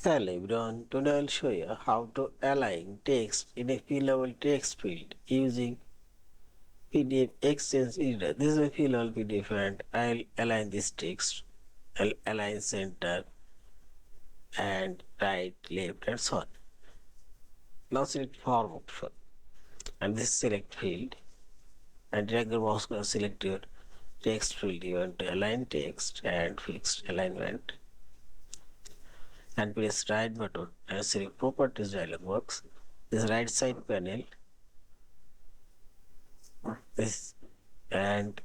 Hello everyone, today I'll show you how to align text in a fillable text field using PDF-XChange Editor. This is a fillable PDF and I'll align this text. I'll align center and right, left and so on. Now select form option and this select field and drag your mouse cursor, select your text field. You want to align text and fixed alignment and press right button and select properties dialog box. This right side panel, this, and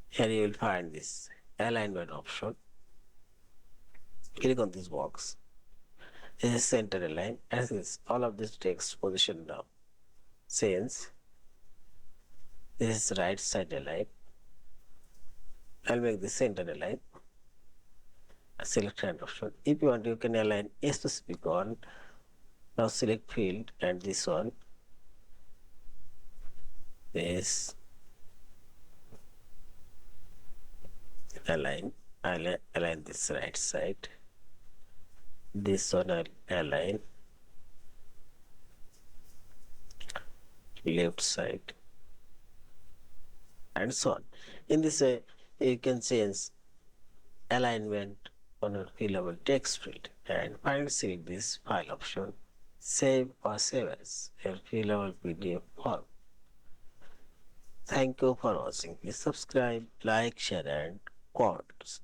here you will find this alignment option. Click on this box. This is center align and this all of this text position now. Since this is right side align, I'll make the center align. Select hand option. If you want, you can align a specific one. Now select field and this one. This align. I'll align this right side. This one I'll align left side and so on. In this way, you can change alignment on a fillable text field and finally select this file option, save or save as a fillable PDF form. Thank you for watching. Please subscribe, like, share and comment.